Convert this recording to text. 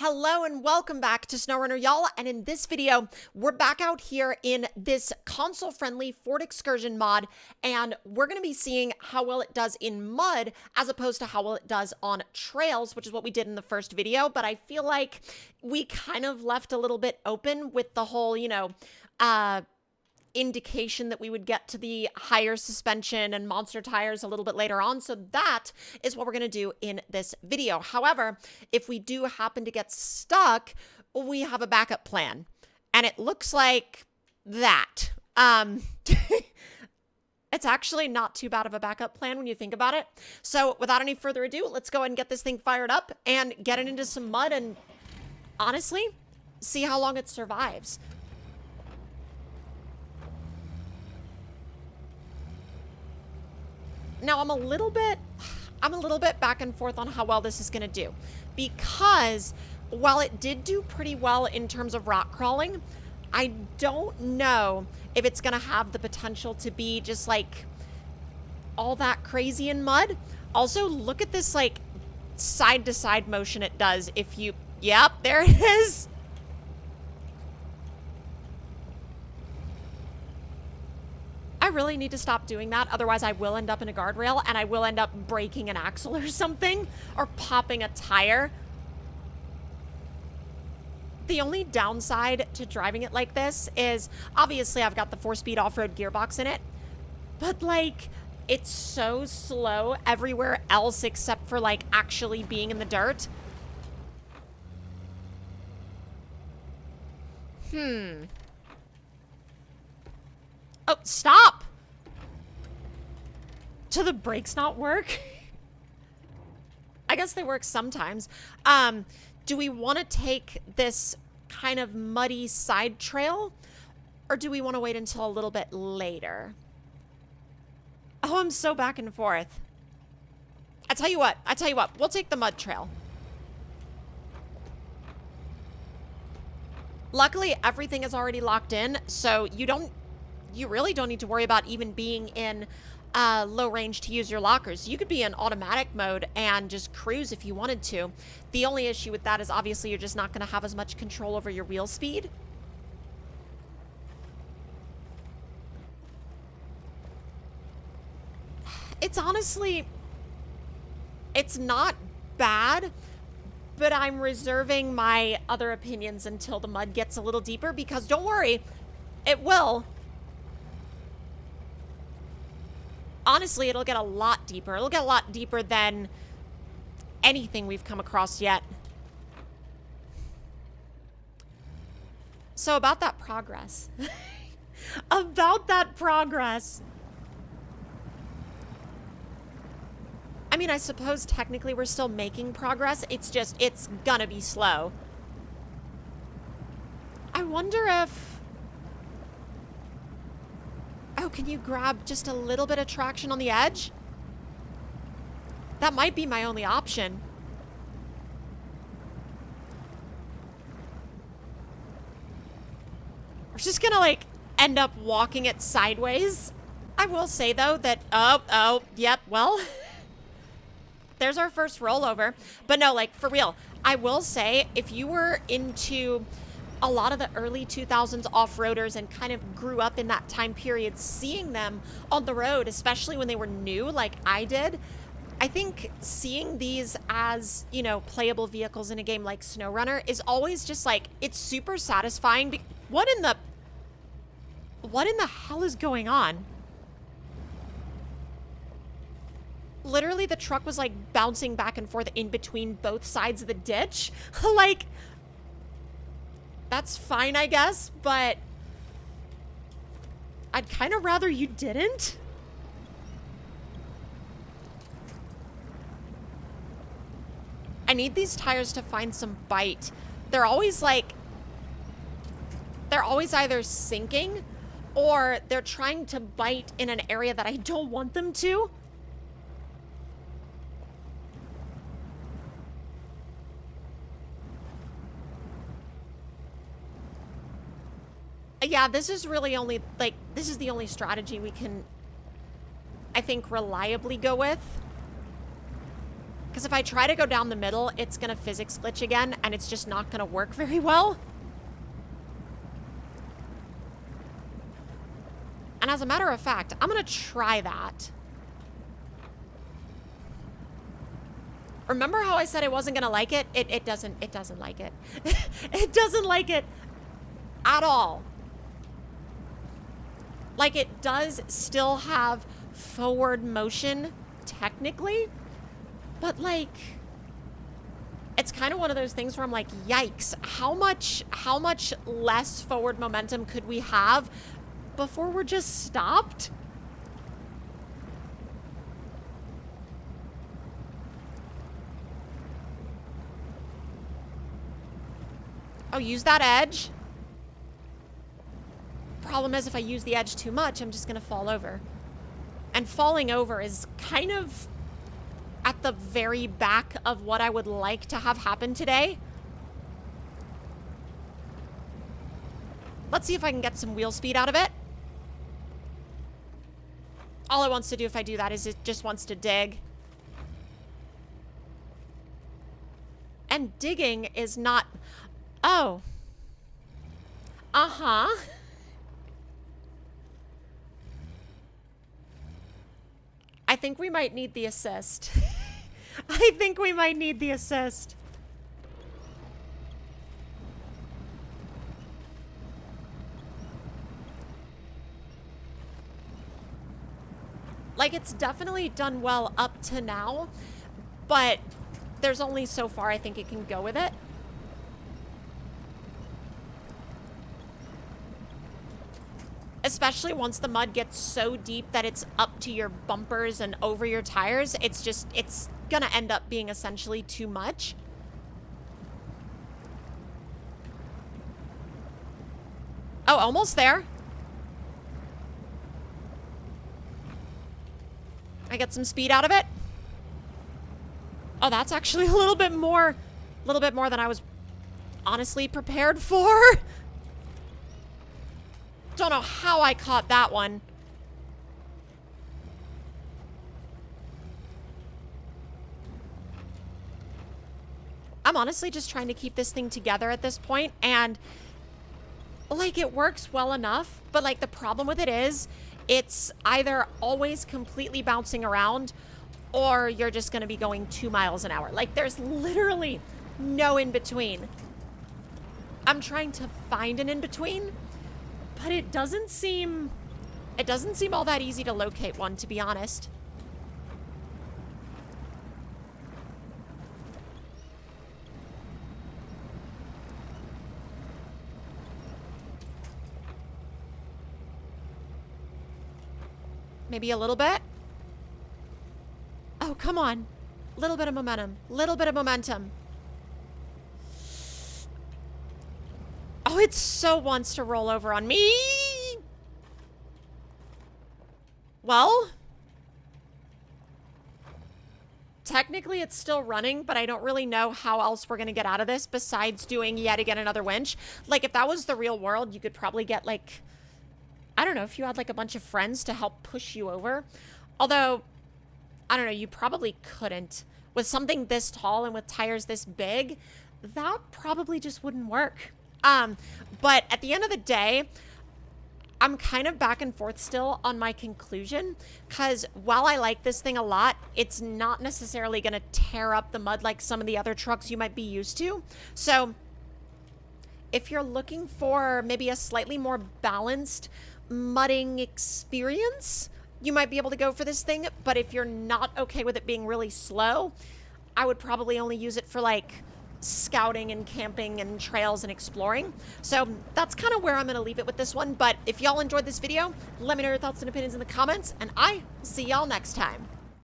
Hello and welcome back to SnowRunner, y'all, and in this video, we're back out here in this console-friendly Ford Excursion mod, and we're going to be seeing how well it does in mud as opposed to how well it does on trails, which is what we did in the first video, but I feel like we kind of left a little bit open with the whole, indication that we would get to the higher suspension and monster tires a little bit later on. So that is what we're going to do in this video. However, if we do happen to get stuck, we have a backup plan. And it looks like that. It's actually not too bad of a backup plan when you think about it. So without any further ado, let's go ahead and get this thing fired up and get it into some mud and honestly, see how long it survives. Now, I'm a little bit back and forth on how well this is going to do, because while it did do pretty well in terms of rock crawling, I don't know if it's going to have the potential to be just like all that crazy in mud. Also, look at this like side to side motion it does if you, yep, there it is. I really need to stop doing that, otherwise I will end up in a guardrail and I will end up breaking an axle or something, or popping a tire. The only downside to driving it like this is, obviously I've got the 4-speed off-road gearbox in it, but like, it's so slow everywhere else except for like actually being in the dirt. Oh, stop! Do the brakes not work? I guess they work sometimes. Do we want to take this kind of muddy side trail, or do we want to wait until a little bit later? Oh, I'm so back and forth. I tell you what, we'll take the mud trail. Luckily, everything is already locked in, so you really don't need to worry about even being in low range to use your lockers. You could be in automatic mode and just cruise if you wanted to. The only issue with that is obviously you're just not going to have as much control over your wheel speed. It's honestly, it's not bad, but I'm reserving my other opinions until the mud gets a little deeper, because don't worry, it will. Honestly, it'll get a lot deeper. It'll get a lot deeper than anything we've come across yet. So about that progress. About that progress. I mean, I suppose technically we're still making progress. It's just, it's gonna be slow. I wonder if... Oh, can you grab just a little bit of traction on the edge? That might be my only option. We're just gonna like end up walking it sideways. I will say though that, yep, well, there's our first rollover. But no, like for real, I will say if you were into a lot of the early 2000s off-roaders and kind of grew up in that time period, seeing them on the road, especially when they were new like I did, I think seeing these as, you know, playable vehicles in a game like SnowRunner is always just like, it's super satisfying. What in the hell is going on? Literally the truck was like bouncing back and forth in between both sides of the ditch. Like, that's fine, I guess, but I'd kind of rather you didn't. I need these tires to find some bite. They're always either sinking or they're trying to bite in an area that I don't want them to. Yeah, this is really only, like, this is the only strategy we can, I think, reliably go with. Because if I try to go down the middle, it's going to physics glitch again, and it's just not going to work very well. And as a matter of fact, I'm going to try that. Remember how I said I wasn't going to like it? It doesn't like it. It doesn't like it at all. Like, it does still have forward motion, technically. But, like, it's kind of one of those things where I'm like, yikes, how much less forward momentum could we have before we're just stopped? Oh, use that edge. Problem is, if I use the edge too much, I'm just gonna fall over. And falling over is kind of at the very back of what I would like to have happen today. Let's see if I can get some wheel speed out of it. All it wants to do if I do that is it just wants to dig. And digging is not... Oh. Uh-huh. I think we might need the assist. I think we might need the assist. Like, it's definitely done well up to now, but there's only so far I think it can go with it. Especially once the mud gets so deep that it's up to your bumpers and over your tires, it's gonna end up being essentially too much. Oh, almost there. I get some speed out of it. Oh, that's actually a little bit more than I was honestly prepared for. Don't know how I caught that one. I'm honestly just trying to keep this thing together at this point, and like, it works well enough, but like, the problem with it is it's either always completely bouncing around or you're just going to be going 2 miles an hour. Like, there's literally no in between. I'm trying to find an in between, but it doesn't seem all that easy to locate one, to be honest. Maybe a little bit. Oh, come on. Little bit of momentum. Little bit of momentum. Oh, it so wants to roll over on me. Well, technically it's still running, but I don't really know how else we're going to get out of this besides doing yet again another winch. Like, if that was the real world, you could probably get, like, I don't know, if you had like a bunch of friends to help push you over. Although, I don't know, you probably couldn't. With something this tall and with tires this big, that probably just wouldn't work. But at the end of the day, I'm kind of back and forth still on my conclusion, because while I like this thing a lot, it's not necessarily going to tear up the mud like some of the other trucks you might be used to. So if you're looking for maybe a slightly more balanced mudding experience, you might be able to go for this thing. But if you're not okay with it being really slow, I would probably only use it for like scouting and camping and trails and exploring. So that's kind of where I'm going to leave it with this one. But if y'all enjoyed this video, let me know your thoughts and opinions in the comments, and I will see y'all next time.